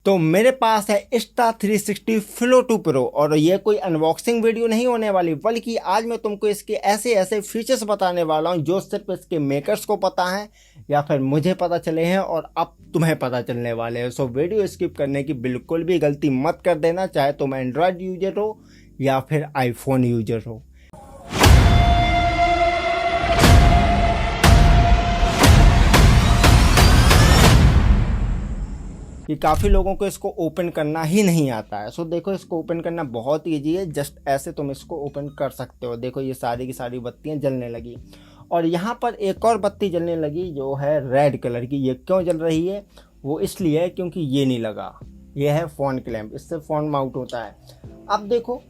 तो मेरे पास है Insta360 Flow 2 Pro और ये कोई अनबॉक्सिंग वीडियो नहीं होने वाली, बल्कि आज मैं तुमको इसके ऐसे ऐसे फीचर्स बताने वाला हूँ जो सिर्फ इसके मेकर्स को पता है या फिर मुझे पता चले हैं और अब तुम्हें पता चलने वाले हैं। सो वीडियो स्किप करने की बिल्कुल भी गलती मत कर देना, चाहे तुम एंड्रॉयड यूजर हो या फिर आईफोन यूजर हो। कि काफ़ी लोगों को इसको ओपन करना ही नहीं आता है। सो देखो, इसको ओपन करना बहुत ईजी है। जस्ट ऐसे तुम इसको ओपन कर सकते हो। देखो, ये सारी की सारी बत्तियां जलने लगी और यहाँ पर एक और बत्ती जलने लगी जो है रेड कलर की। ये क्यों जल रही है? वो इसलिए है क्योंकि ये नहीं लगा। ये है फ़ोन क्लैंप, इससे फ़ोन माउंट होता है। अब देखो,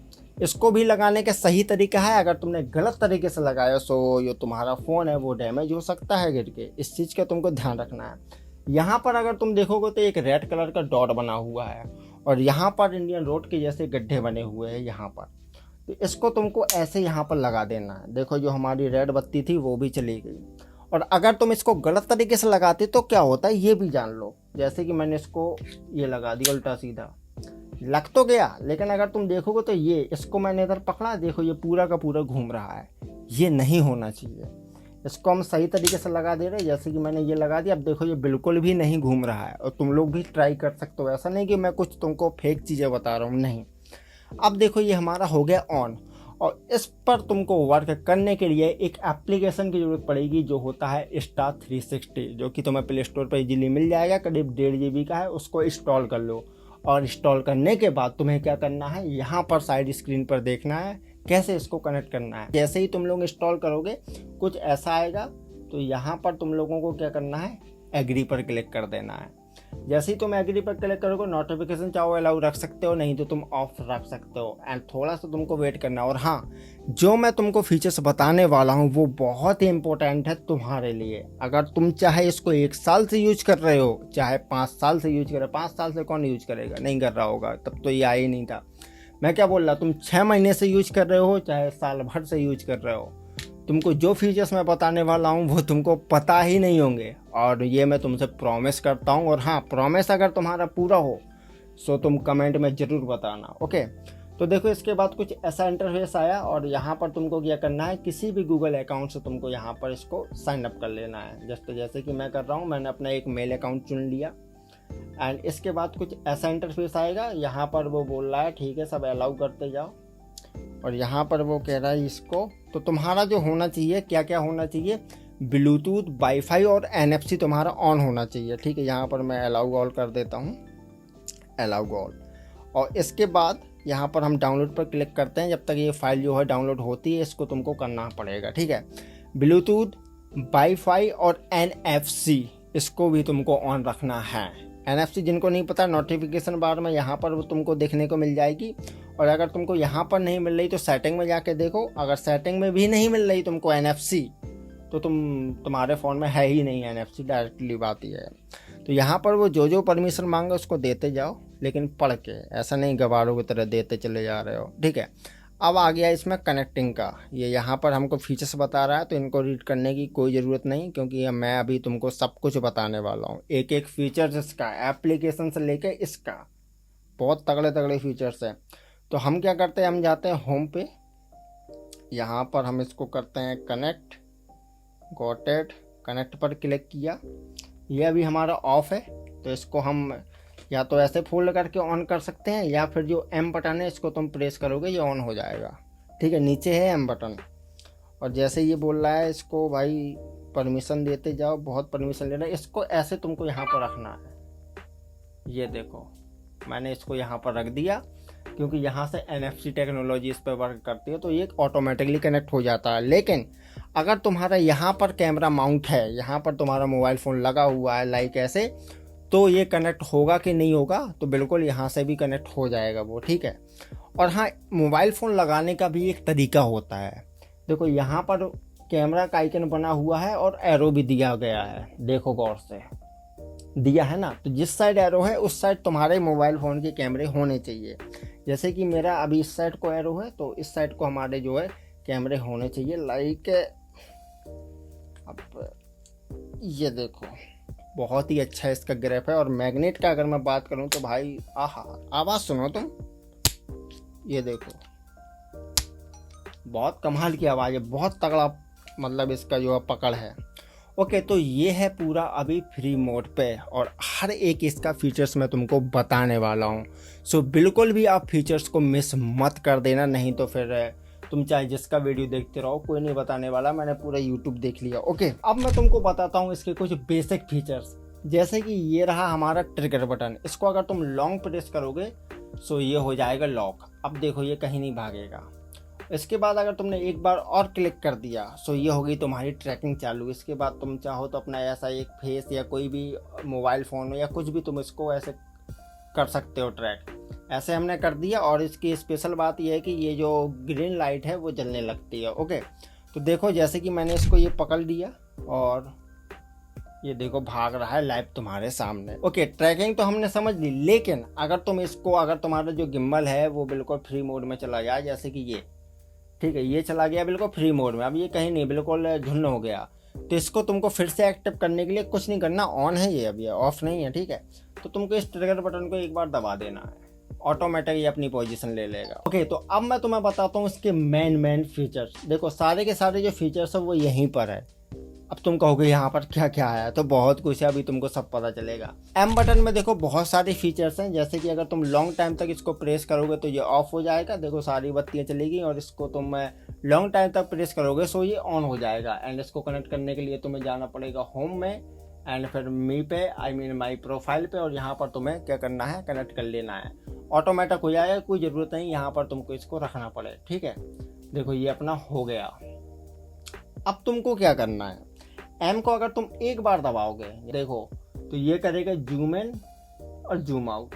इसको भी लगाने का सही तरीका है। अगर तुमने गलत तरीके से लगाया सो जो तुम्हारा फ़ोन है वो डैमेज हो सकता है गिर के। इस चीज़ का तुमको ध्यान रखना है। यहाँ पर अगर तुम देखोगे तो एक रेड कलर का डॉट बना हुआ है और यहाँ पर इंडियन रोड के जैसे गड्ढे बने हुए हैं यहाँ पर। तो इसको तुमको ऐसे यहाँ पर लगा देना है। देखो, जो हमारी रेड बत्ती थी वो भी चली गई। और अगर तुम इसको गलत तरीके से लगाते तो क्या होता है ये भी जान लो। जैसे कि मैंने इसको ये लगा दिया उल्टा सीधा, लग तो गया, लेकिन अगर तुम देखोगे तो ये इसको मैंने इधर पकड़ा, देखो ये पूरा का पूरा घूम रहा है। ये नहीं होना चाहिए। इसको हम सही तरीके से लगा दे रहे हैं, जैसे कि मैंने ये लगा दिया। अब देखो, ये बिल्कुल भी नहीं घूम रहा है और तुम लोग भी ट्राई कर सकते हो। ऐसा नहीं कि मैं कुछ तुमको फेक चीज़ें बता रहा हूँ, नहीं। अब देखो, ये हमारा हो गया ऑन और इस पर तुमको वर्क करने के लिए एक एप्लीकेशन की ज़रूरत पड़ेगी जो होता है Insta360, जो कि तुम्हें प्ले स्टोर पर इजीली मिल जाएगा। करीब 1.5 GB का है। उसको इंस्टॉल कर लो और इंस्टॉल करने के बाद तुम्हें क्या करना है, यहाँ पर साइड स्क्रीन पर देखना है कैसे इसको कनेक्ट करना है। जैसे ही तुम लोग इंस्टॉल करोगे कुछ ऐसा आएगा, तो यहाँ पर तुम लोगों को क्या करना है, एग्री पर क्लिक कर देना है। जैसे ही तुम एग्री पर क्लिक करोगे, नोटिफिकेशन चाहो अलाउ रख सकते हो, नहीं तो तुम ऑफ रख सकते हो। एंड थोड़ा सा तुमको वेट करना है। और हाँ, जो मैं तुमको फीचर्स बताने वाला हूँ वो बहुत ही इंपॉर्टेंट है तुम्हारे लिए। अगर तुम चाहे इसको 1 साल से यूज कर रहे हो, चाहे 5 साल से यूज कर रहे हो। 5 साल से कौन यूज करेगा, नहीं कर रहा होगा, तब तो ये आया ही नहीं था। मैं क्या बोल रहा, तुम 6 महीने से यूज कर रहे हो, चाहे साल भर से यूज कर रहे हो, तुमको जो फीचर्स मैं बताने वाला हूँ वो तुमको पता ही नहीं होंगे। और ये मैं तुमसे प्रॉमिस करता हूँ। और हाँ, प्रॉमिस अगर तुम्हारा पूरा हो सो तुम कमेंट में ज़रूर बताना, ओके। तो देखो, इसके बाद कुछ ऐसा इंटरफेस आया और यहाँ पर तुमको क्या करना है, किसी भी गूगल अकाउंट से तुमको यहाँ पर इसको साइन अप कर लेना है। जैसे कि मैं कर रहा हूँ, मैंने अपना एक मेल अकाउंट चुन लिया। एंड इसके बाद कुछ ऐसा इंटरफेस आएगा। यहाँ पर वो बोल रहा है ठीक है, सब अलाउ करते जाओ। और यहाँ पर वो कह रहा है इसको, तो तुम्हारा जो होना चाहिए, क्या क्या होना चाहिए, ब्लूटूथ, वाईफाई और NFC तुम्हारा ऑन होना चाहिए, ठीक है। यहाँ पर मैं अलाउ ऑल कर देता हूँ, अलाउ ऑल। और इसके बाद यहाँ पर हम डाउनलोड पर क्लिक करते हैं। जब तक ये फाइल जो है डाउनलोड होती है, इसको तुमको करना पड़ेगा, ठीक है। ब्लूटूथ, वाईफाई और NFC इसको भी तुमको ऑन रखना है। NFC जिनको नहीं पता, नोटिफिकेशन बार में यहाँ पर वो तुमको देखने को मिल जाएगी। और अगर तुमको यहाँ पर नहीं मिल रही तो सेटिंग में जाके देखो। अगर सेटिंग में भी नहीं मिल रही तुमको NFC, तो तुम्हारे फ़ोन में है ही नहीं NFC, डायरेक्टली बात ही है। तो यहाँ पर वो जो परमिशन मांगे उसको देते जाओ, लेकिन पढ़ के, ऐसा नहीं गवारों की तरह देते चले जा रहे हो, ठीक है। अब आ गया इसमें कनेक्टिंग का। ये यहाँ पर हमको फीचर्स बता रहा है, तो इनको रीड करने की कोई ज़रूरत नहीं, क्योंकि मैं अभी तुमको सब कुछ बताने वाला हूँ। एक एक फीचर्स इसका, एप्लीकेशन से लेके इसका, बहुत तगड़े तगड़े फीचर्स हैं। तो हम क्या करते हैं, हम जाते हैं होम पे। यहाँ पर हम इसको करते हैं कनेक्ट, गॉट इट। कनेक्ट पर क्लिक किया। ये अभी हमारा ऑफ है, तो इसको हम या तो ऐसे फोल्ड करके ऑन कर सकते हैं, या फिर जो M बटन है इसको तुम प्रेस करोगे ये ऑन हो जाएगा, ठीक है। नीचे है M बटन। और जैसे ये बोल रहा है इसको भाई परमिशन देते जाओ, बहुत परमिशन ले रहा है। इसको ऐसे तुमको यहाँ पर रखना है। ये देखो, मैंने इसको यहाँ पर रख दिया, क्योंकि यहाँ से NFC टेक्नोलॉजी इस पर वर्क करती है, तो ये ऑटोमेटिकली कनेक्ट हो जाता है। लेकिन अगर तुम्हारा यहाँ पर कैमरा माउंट है, यहाँ पर तुम्हारा मोबाइल फ़ोन लगा हुआ है लाइक ऐसे, तो ये कनेक्ट होगा कि नहीं होगा, तो बिल्कुल यहाँ से भी कनेक्ट हो जाएगा वो, ठीक है। और हाँ, मोबाइल फ़ोन लगाने का भी एक तरीका होता है। देखो, यहाँ पर कैमरा का आइकन बना हुआ है और एरो भी दिया गया है, देखो गौर से दिया है ना। तो जिस साइड एरो है उस साइड तुम्हारे मोबाइल फ़ोन के कैमरे होने चाहिए। जैसे कि मेरा अभी इस साइड को एरो है, तो इस साइड को हमारे जो है कैमरे होने चाहिए। लाइक अब ये देखो, बहुत ही अच्छा इसका ग्रिप है। और मैग्नेट का अगर मैं बात करूं तो भाई आहा, आवाज़ सुनो तुम, ये देखो बहुत कमाल की आवाज़ है, बहुत तगड़ा मतलब इसका जो है पकड़ है। ओके, तो ये है पूरा अभी फ्री मोड पे और हर एक इसका फीचर्स मैं तुमको बताने वाला हूँ। सो बिल्कुल भी आप फीचर्स को मिस मत कर देना, नहीं तो फिर तुम चाहे जिसका वीडियो देखते रहो, कोई नहीं बताने वाला, मैंने पूरा यूट्यूब देख लिया। ओके, अब मैं तुमको बताता हूँ इसके कुछ बेसिक फीचर्स। जैसे कि ये रहा हमारा ट्रिगर बटन, इसको अगर तुम लॉन्ग प्रेस करोगे सो ये हो जाएगा लॉक। अब देखो ये कहीं नहीं भागेगा। इसके बाद अगर तुमने एक बार और क्लिक कर दिया सो ये होगी तुम्हारी ट्रैकिंग चालू। इसके बाद तुम चाहो तो अपना ऐसा एक फेस या कोई भी मोबाइल फ़ोन या कुछ भी तुम इसको ऐसे कर सकते हो ट्रैक। ऐसे हमने कर दिया और इसकी स्पेशल बात यह है कि ये जो ग्रीन लाइट है वो जलने लगती है। ओके, तो देखो जैसे कि मैंने इसको ये पकड़ लिया और ये देखो भाग रहा है लाइव तुम्हारे सामने। ओके, ट्रैकिंग तो हमने समझ ली, लेकिन अगर तुम इसको, अगर तुम्हारा जो गिम्बल है वो बिल्कुल फ्री मोड में चला जाए, जैसे कि ये, ठीक है, ये चला गया बिल्कुल फ्री मोड में, अब ये कहीं नहीं, बिल्कुल झुन्न हो गया, तो इसको तुमको फिर से एक्टिव करने के लिए कुछ नहीं करना, ऑन है ये, अभी ऑफ नहीं है, ठीक है। तो तुमको इस ट्रिगर बटन को एक बार दबा देना है, ऑटोमेटिक ये अपनी पोजीशन ले लेगा। ओके, तो अब मैं तुम्हें बताता हूँ इसके मेन फीचर्स। देखो सारे के सारे जो फीचर्स है वो यहीं पर है। अब तुम कहोगे यहाँ पर क्या क्या है, तो बहुत कुछ है, अभी तुमको सब पता चलेगा। एम बटन में देखो बहुत सारे फीचर्स हैं, जैसे कि अगर तुम लॉन्ग टाइम तक इसको प्रेस करोगे तो ये ऑफ हो जाएगा, देखो सारी बत्तियाँ चलेगी, और इसको तुम लॉन्ग टाइम तक प्रेस करोगे सो ये ऑन हो जाएगा। एंड इसको कनेक्ट करने के लिए तुम्हें जाना पड़ेगा होम में, एंड फिर मी पे, आई मीन माई प्रोफाइल पे, और यहाँ पर तुम्हें क्या करना है, कनेक्ट कर लेना है, ऑटोमेटिक हो जाएगा, कोई ज़रूरत नहीं यहाँ पर तुमको इसको रखना पड़े, ठीक है। देखो ये अपना हो गया। अब तुमको क्या करना है, एम को अगर तुम एक बार दबाओगे देखो तो ये करेगा जूम इन और जूम आउट।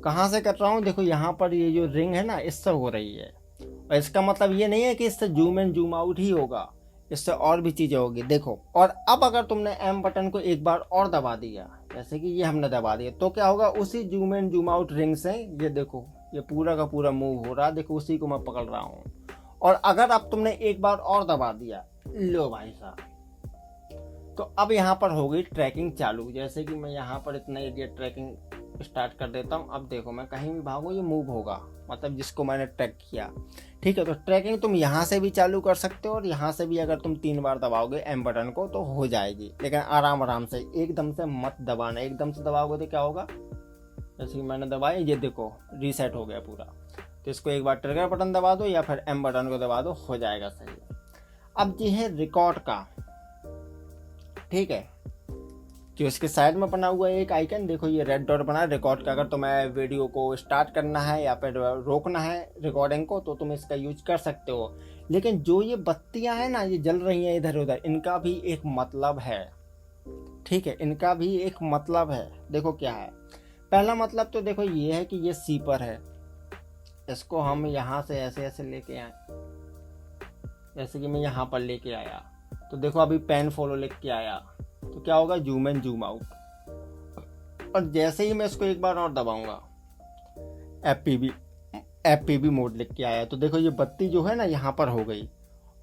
कहाँ से कर रहा हूँ, देखो यहाँ पर ये जो रिंग है ना इससे हो रही है, और इसका मतलब ये नहीं है कि इससे जूम इन जूम आउट ही होगा, इससे और भी चीज़ें होगी, देखो। और अब अगर तुमने एम बटन को एक बार और दबा दिया, जैसे कि ये हमने दबा दिया, तो क्या होगा, उसी zoom in zoom out ring से ये देखो ये पूरा का पूरा मूव हो रहा है, देखो उसी को मैं पकड़ रहा हूँ। और अगर अब तुमने एक बार और दबा दिया, लो भाई साहब, तो अब यहाँ पर हो गई ट्रैकिंग चालू। जैसे कि मैं यहाँ पर इतना एरिया ट्रैकिंग स्टार्ट कर देता हूँ, अब देखो मैं कहीं भी भागूँ ये मूव होगा, मतलब जिसको मैंने ट्रैक किया, ठीक है। तो ट्रैकिंग तुम यहाँ से भी चालू कर सकते हो, और यहाँ से भी अगर तुम 3 बार दबाओगे एम बटन को तो हो जाएगी, लेकिन आराम आराम से, एकदम से मत दबाना। एकदम से दबाओगे तो क्या होगा, जैसे कि मैंने दबाया ये देखो रीसेट हो गया पूरा। तो इसको एक बार ट्रिगर बटन दबा दो या फिर एम बटन को दबा दो, हो जाएगा सही। अब ये है रिकॉर्ड का, ठीक है, जो इसके साइड में बना हुआ है एक आइकन, देखो ये रेड डॉट बना है रिकॉर्ड का। अगर तुम्हें वीडियो को स्टार्ट करना है या फिर रोकना है रिकॉर्डिंग को तो तुम इसका यूज कर सकते हो। लेकिन जो ये बत्तियां हैं ना ये जल रही हैं इधर उधर, इनका भी एक मतलब है, ठीक है, इनका भी एक मतलब है। देखो क्या है, पहला मतलब तो देखो ये है कि ये सीपर है, इसको हम यहाँ से ऐसे ऐसे लेके आए, जैसे कि मैं यहाँ पर लेके आया, तो देखो अभी पेन फॉलो लिख के आया, तो क्या होगा, जूम इन जूम आउट। और जैसे ही मैं इसको एक बार और दबाऊंगा, एफपीवी मोड लिख के आया, तो देखो ये बत्ती जो है ना यहाँ पर हो गई,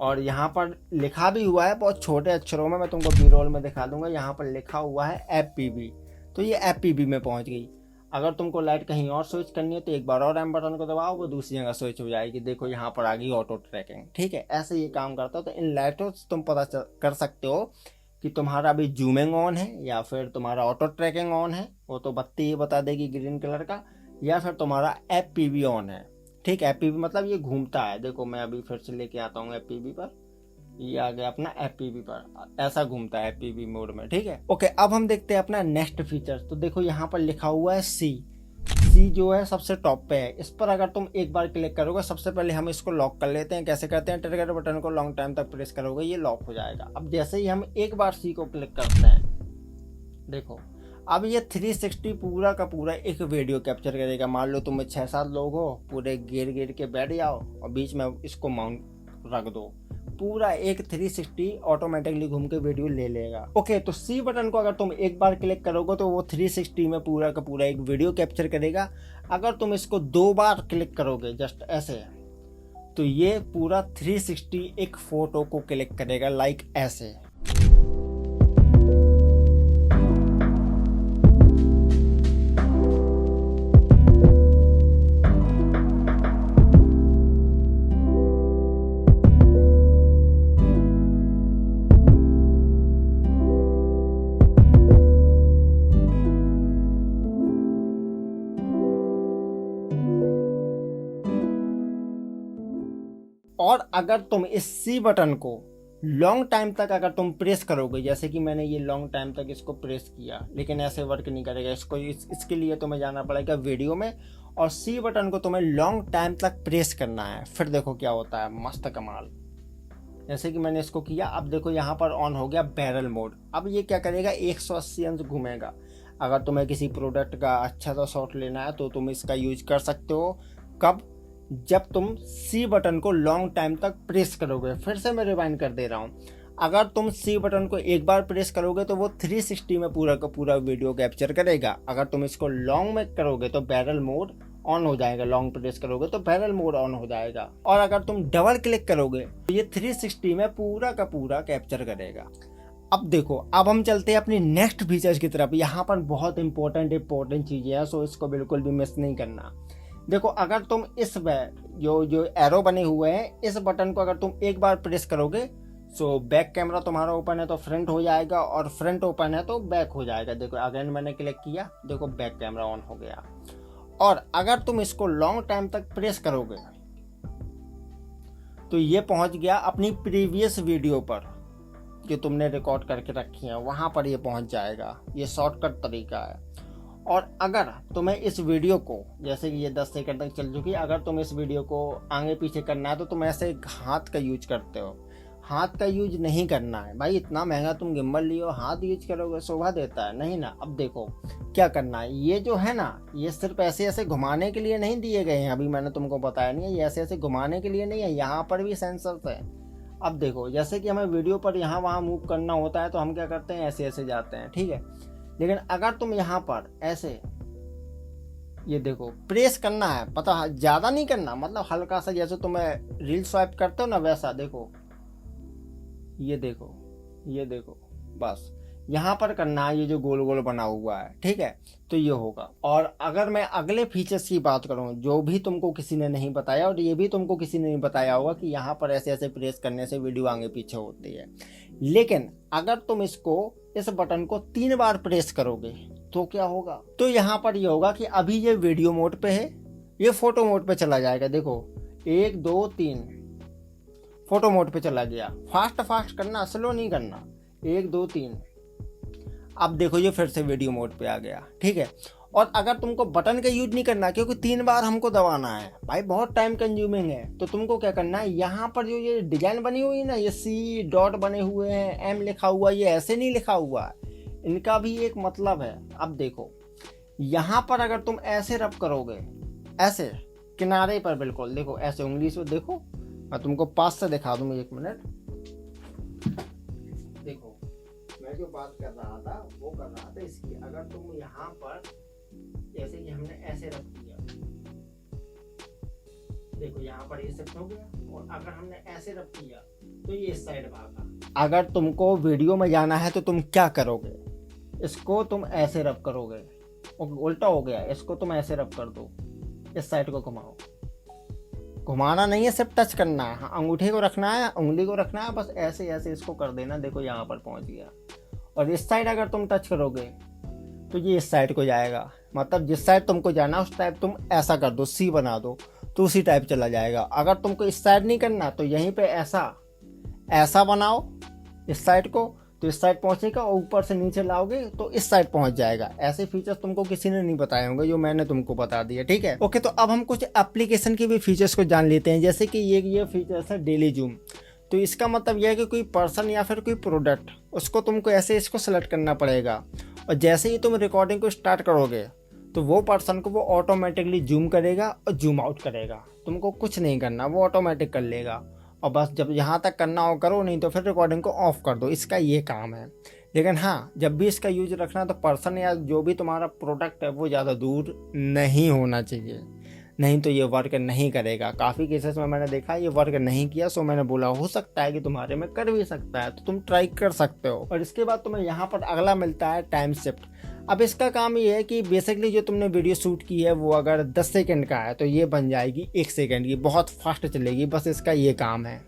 और यहाँ पर लिखा भी हुआ है बहुत छोटे अक्षरों में, मैं तुमको बी रोल में दिखा दूंगा, यहाँ पर लिखा हुआ है एफपीवी, तो ये एफपीवी में पहुँच गई। अगर तुमको लाइट कहीं और स्विच करनी है तो एक बार और एम बटन को दबाओ, वो दूसरी जगह स्विच हो जाएगी, देखो यहाँ पर आ गई ऑटो ट्रैकिंग, ठीक है। ऐसे ये काम करता है। तो इन लाइटों से तुम पता कर सकते हो कि तुम्हारा अभी जूमिंग ऑन है या फिर तुम्हारा ऑटो ट्रैकिंग ऑन है, वो तो बत्ती ये बता देगी ग्रीन कलर का, या फिर तुम्हारा एफपीवी ऑन है, ठीक है। एफपीवी मतलब ये घूमता है, देखो मैं अभी फिर से लेके आता हूँ एफपीवी पर, ये आ गया अपना एफपीवी पर, ऐसा घूमता है एफपीवी मोड में, ठीक है। ओके, अब हम देखते हैं अपना नेक्स्ट फीचर। तो देखो यहाँ पर लिखा हुआ है सी जो है सबसे टॉप पे है, इस पर अगर तुम एक बार क्लिक करोगे, सबसे पहले हम इसको लॉक कर लेते हैं। कैसे करते हैं, ट्रिगर बटन को लॉन्ग टाइम तक प्रेस करोगे ये लॉक हो जाएगा। अब जैसे ही हम एक बार सी को क्लिक करते हैं, देखो अब ये 360 पूरा का पूरा एक वीडियो कैप्चर करेगा। मान लो तुम 6-7 लोग हो, पूरे गिर के बैठ जाओ और बीच में इसको माउंट रख दो, पूरा एक 360 ऑटोमेटिकली घूम के वीडियो ले लेगा। ओके, तो सी बटन को अगर तुम एक बार क्लिक करोगे तो वो 360 में पूरा का पूरा एक वीडियो कैप्चर करेगा। अगर तुम इसको 2 बार क्लिक करोगे जस्ट ऐसे, तो ये पूरा 360 एक फोटो को क्लिक करेगा, लाइक ऐसे। और अगर तुम इस सी बटन को लॉन्ग टाइम तक अगर तुम प्रेस करोगे, जैसे कि मैंने ये लॉन्ग टाइम तक इसको प्रेस किया, लेकिन ऐसे वर्क नहीं करेगा। इसके लिए तुम्हें जाना पड़ेगा वीडियो में और सी बटन को तुम्हें लॉन्ग टाइम तक प्रेस करना है। फिर देखो क्या होता है, मस्त कमाल। जैसे कि मैंने इसको किया, अब देखो यहाँ पर ऑन हो गया बैरल मोड। अब ये क्या करेगा, 180 अंश घूमेगा। अगर तुम्हें किसी प्रोडक्ट का अच्छा सा शॉट लेना है तो तुम इसका यूज कर सकते हो। कब? जब तुम सी बटन को लॉन्ग टाइम तक प्रेस करोगे। फिर से मैं रिवाइंड कर दे रहा हूँ, अगर तुम सी बटन को एक बार प्रेस करोगे तो वो 360 में पूरा का पूरा वीडियो कैप्चर करेगा। अगर तुम इसको लॉन्ग में करोगे तो बैरल मोड ऑन हो जाएगा, लॉन्ग प्रेस करोगे तो बैरल मोड ऑन हो जाएगा। और अगर तुम डबल क्लिक करोगे तो ये 360 में पूरा का पूरा कैप्चर करेगा। अब देखो, अब हम चलते हैं अपनी नेक्स्ट फीचर्स की तरफ। यहाँ पर बहुत इंपॉर्टेंट चीजें हैं, सो इसको बिल्कुल भी मिस नहीं करना। देखो, अगर तुम इस जो एरो बने हुए हैं, इस बटन को अगर तुम एक बार प्रेस करोगे सो बैक कैमरा तुम्हारा ओपन है तो फ्रंट हो जाएगा, और फ्रंट ओपन है तो बैक हो जाएगा। देखो अगेन मैंने क्लिक किया, देखो बैक कैमरा ऑन हो गया। और अगर तुम इसको लॉन्ग टाइम तक प्रेस करोगे तो ये पहुंच गया अपनी प्रीवियस वीडियो पर जो तुमने रिकॉर्ड करके रखी है, वहां पर ये पहुंच जाएगा। ये शॉर्टकट तरीका है। और अगर तुम्हें इस वीडियो को, जैसे कि ये 10 सेकंड तक चल चुकी है, अगर तुम इस वीडियो को आगे पीछे करना है तो तुम ऐसे हाथ का यूज करते हो। हाथ का यूज नहीं करना है भाई, इतना महंगा तुम गिम्बल लियो, हाथ यूज करोगे शोभा देता है नहीं ना। अब देखो क्या करना है, ये जो है ना, ये सिर्फ ऐसे घुमाने के लिए नहीं दिए गए हैं। अभी मैंने तुमको बताया नहीं है, ये ऐसे घुमाने के लिए नहीं है, यहाँ पर भी सेंसर्स है। अब देखो, जैसे कि हमें वीडियो पर यहाँ वहाँ मूव करना होता है तो हम क्या करते हैं, ऐसे जाते हैं, ठीक है। लेकिन अगर तुम यहाँ पर ऐसे, ये देखो प्रेस करना है, पता ज्यादा नहीं करना, मतलब हल्का सा, जैसे तुम्हें रील स्वाइप करते हो ना वैसा। देखो ये देखो बस यहाँ पर करना है, ये जो गोल गोल बना हुआ है, ठीक है, तो ये होगा। और अगर मैं अगले फीचर्स की बात करूँ, जो भी तुमको किसी ने नहीं बताया, और ये भी तुमको किसी ने नहीं बताया होगा कि यहाँ पर ऐसे प्रेस करने से वीडियो आगे पीछे होती है। लेकिन अगर तुम इस बटन को 3 बार प्रेस करोगे तो क्या होगा, तो यहाँ पर ये होगा कि अभी ये वीडियो मोड पे है, ये फोटो मोड पे चला जाएगा। देखो 1 2 3 फोटो मोड पे चला गया। फास्ट करना, स्लो नहीं करना। 1 2 3, अब देखो ये फिर से वीडियो मोड पे आ गया, ठीक है। और अगर तुमको बटन का यूज नहीं करना, क्योंकि 3 बार हमको दबाना है भाई, बहुत टाइम कंज्यूमिंग है, तो तुमको क्या करना है, यहाँ पर जो ये डिजाइन बनी हुई है ना, ये सी डॉट बने हुए हैं, एम लिखा हुआ, ये ऐसे नहीं लिखा हुआ है, इनका भी एक मतलब है। अब देखो यहाँ पर अगर तुम ऐसे रब करोगे, ऐसे किनारे पर बिल्कुल, देखो ऐसे उंगली से, देखो मैं तुमको पास से दिखा दूंगा, 1 मिनट। देखो मैं जो बात कर रहा था वो कर रहा था इसकी, अगर तुम यहाँ पर जैसे कि हमने ऐसे रख दिया, देखो यहाँ पर ये शिफ्ट हो गया, और अगर हमने ऐसे रख दिया तो ये इस साइड भागा। अगर तुमको वीडियो में जाना है तो तुम क्या करोगे, इसको तुम ऐसे रब करोगे, उल्टा हो गया, इसको तुम ऐसे रब कर दो, इस साइड को घुमाओ। घुमाना नहीं है, सिर्फ टच करना है, अंगूठे को रखना है, उंगली को रखना है, बस ऐसे इसको कर देना। देखो यहाँ पर पहुंच गया। और इस साइड अगर तुम टच करोगे तो ये इस साइड को जाएगा, मतलब जिस साइड तुमको जाना उस टाइप तुम ऐसा कर दो, सी बना दो तो उसी टाइप चला जाएगा। अगर तुमको इस साइड नहीं करना तो यहीं पे ऐसा बनाओ इस साइड को, तो इस साइड पहुंचेगा, और ऊपर से नीचे लाओगे तो इस साइड पहुंच जाएगा। ऐसे फीचर्स तुमको किसी ने नहीं बताए होंगे जो मैंने तुमको बता दिया, ठीक है। ओके, तो अब हम कुछ एप्लीकेशन के भी फीचर्स को जान लेते हैं। जैसे कि ये फीचर्स है डेली जूम। तो इसका मतलब यह है कि कोई पर्सन या फिर कोई प्रोडक्ट, उसको तुमको ऐसे इसको सेलेक्ट करना पड़ेगा, और जैसे ही तुम रिकॉर्डिंग को स्टार्ट करोगे तो वो पर्सन को वो ऑटोमेटिकली जूम करेगा और जूम आउट करेगा। तुमको कुछ नहीं करना, वो ऑटोमेटिक कर लेगा। और बस जब यहाँ तक करना हो करो, नहीं तो फिर रिकॉर्डिंग को ऑफ कर दो, इसका ये काम है। लेकिन हाँ, जब भी इसका यूज रखना तो पर्सन या जो भी तुम्हारा प्रोडक्ट है वो ज़्यादा दूर नहीं होना चाहिए, नहीं तो ये वर्क नहीं करेगा। काफ़ी केसेस में मैंने देखा ये वर्क नहीं किया, सो मैंने बोला हो सकता है कि तुम्हारे में कर भी सकता है, तो तुम ट्राई कर सकते हो। और इसके बाद तुम्हें यहाँ पर अगला मिलता है टाइम शिफ्ट। अब इसका काम ये है कि बेसिकली जो तुमने वीडियो शूट की है वो अगर 10 सेकंड का है तो ये बन जाएगी 1 सेकंड की, बहुत फास्ट चलेगी, बस इसका ये काम है।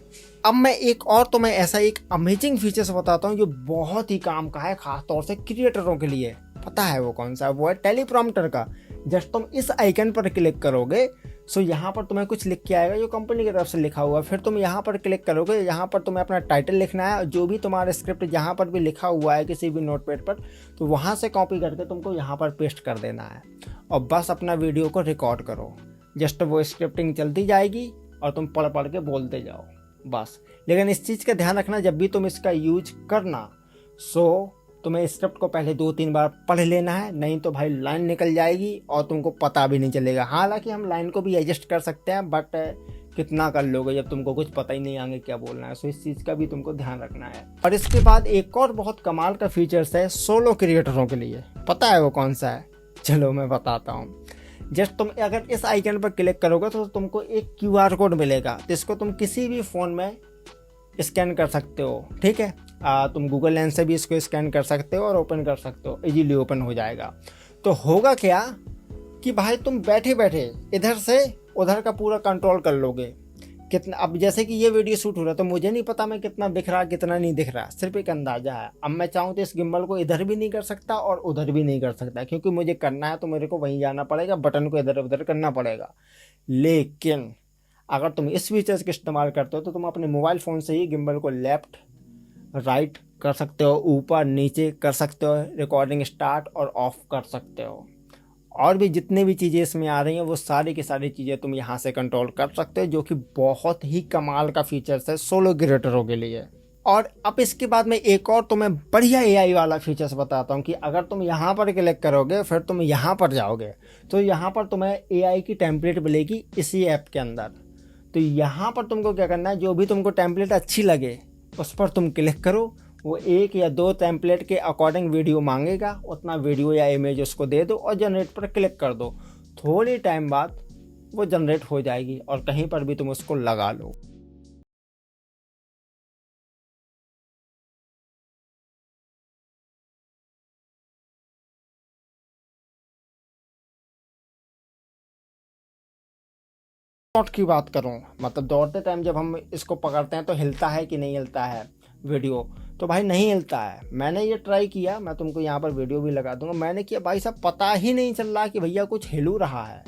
अब मैं एक और तुम्हें ऐसा एक अमेजिंग फीचर्स बताता हूँ जो बहुत ही काम का है, खास तौर से क्रिएटरों के लिए। पता है वो कौन सा? वो है टेलीप्रॉम्प्टर का। जस्ट तुम इस आइकन पर क्लिक करोगे, सो यहाँ पर तुम्हें कुछ लिख के आएगा जो कंपनी की तरफ से लिखा हुआ है। फिर तुम यहाँ पर क्लिक करोगे, यहाँ पर तुम्हें अपना टाइटल लिखना है और जो भी तुम्हारा स्क्रिप्ट जहाँ पर भी लिखा हुआ है किसी भी नोटपैड पर, तो वहाँ से कॉपी करके तुमको यहाँ पर पेस्ट कर देना है और बस अपना वीडियो को रिकॉर्ड करो। जस्ट वो स्क्रिप्टिंग चलती जाएगी और तुम पढ़ पढ़ के बोलते जाओ बस। लेकिन इस चीज़ का ध्यान रखना, जब भी तुम इसका यूज करना, सो तुम्हें स्क्रिप्ट को पहले 2-3 बार पढ़ लेना है, नहीं तो भाई लाइन निकल जाएगी और तुमको पता भी नहीं चलेगा। हालांकि हम लाइन को भी एडजस्ट कर सकते हैं, बट कितना कर लोगे जब तुमको कुछ पता ही नहीं आगे क्या बोलना है। सो इस चीज़ का भी तुमको ध्यान रखना है। और इसके बाद एक और बहुत कमाल का फीचर्स है सोलो क्रिएटरों के लिए। पता है वो कौन सा है? चलो मैं बताता हूँ। जस्ट तुम अगर इस आइकन पर क्लिक करोगे तो तुमको एक QR कोड मिलेगा, जिसको तुम किसी भी फ़ोन में स्कैन कर सकते हो। ठीक है, तुम गूगल लेंस से भी इसको स्कैन कर सकते हो और ओपन कर सकते हो, इजीली ओपन हो जाएगा। तो होगा क्या कि भाई तुम बैठे बैठे इधर से उधर का पूरा कंट्रोल कर लोगे। कितना, अब जैसे कि ये वीडियो शूट हो रहा है तो मुझे नहीं पता मैं कितना दिख रहा कितना नहीं दिख रहा, सिर्फ एक अंदाजा है। अब मैं चाहूँ तो इस गिम्बल को इधर भी नहीं कर सकता और उधर भी नहीं कर सकता, क्योंकि मुझे करना है तो मेरे को वहीं जाना पड़ेगा, बटन को इधर उधर करना पड़ेगा। लेकिन अगर तुम इस फीचर्स का इस्तेमाल करते हो तो तुम अपने मोबाइल फ़ोन से ही गिम्बल को लेफ्ट राइट कर सकते हो, ऊपर नीचे कर सकते हो, रिकॉर्डिंग स्टार्ट और ऑफ कर सकते हो। और भी जितने भी चीज़ें इसमें आ रही हैं वो सारी की सारी चीज़ें तुम यहाँ से कंट्रोल कर सकते हो, जो कि बहुत ही कमाल का फीचर्स है सोलो क्रिएटरों के लिए। और अब इसके बाद में एक और तुम्हें बढ़िया AI वाला फीचर्स बताता हूँ कि अगर तुम यहाँ पर क्लिक करोगे फिर तुम यहाँ पर जाओगे तो यहाँ पर तुम्हें AI की टेम्पलेट मिलेगी इसी ऐप के अंदर। तो यहाँ पर तुमको क्या करना है, जो भी तुमको टेम्पलेट अच्छी लगे उस पर तुम क्लिक करो। वो 1 या 2 टेम्पलेट के अकॉर्डिंग वीडियो मांगेगा, उतना वीडियो या इमेज उसको दे दो और जनरेट पर क्लिक कर दो। थोड़ी टाइम बाद वो जनरेट हो जाएगी और कहीं पर भी तुम उसको लगा लो। शॉट की बात करूं, मतलब दौड़ते टाइम जब हम इसको पकड़ते हैं तो हिलता है कि नहीं हिलता है वीडियो, तो भाई नहीं हिलता है। मैंने ये ट्राई किया, मैं तुमको यहाँ पर वीडियो भी लगा दूंगा, मैंने किया भाई साहब, पता ही नहीं चल रहा कि भैया कुछ हिलू रहा है,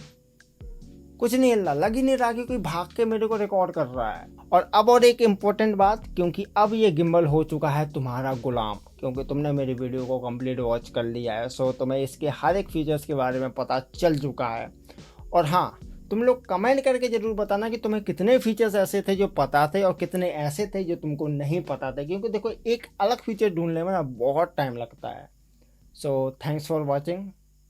कुछ नहीं हिल रहा, लग ही नहीं रहा कि कोई भाग के मेरे को रिकॉर्ड कर रहा है। और एक इम्पोर्टेंट बात, क्योंकि अब ये गिम्बल हो चुका है तुम्हारा गुलाम, क्योंकि तुमने मेरी वीडियो को कंप्लीट वॉच कर लिया है, सो तुम्हें इसके हर एक फीचर्स के बारे में पता चल चुका है। और हाँ, तुम लोग कमेंट करके ज़रूर बताना कि तुम्हें कितने फीचर्स ऐसे थे जो पता थे और कितने ऐसे थे जो तुमको नहीं पता थे, क्योंकि देखो एक अलग फीचर ढूंढने में ना बहुत टाइम लगता है। So thanks for watching.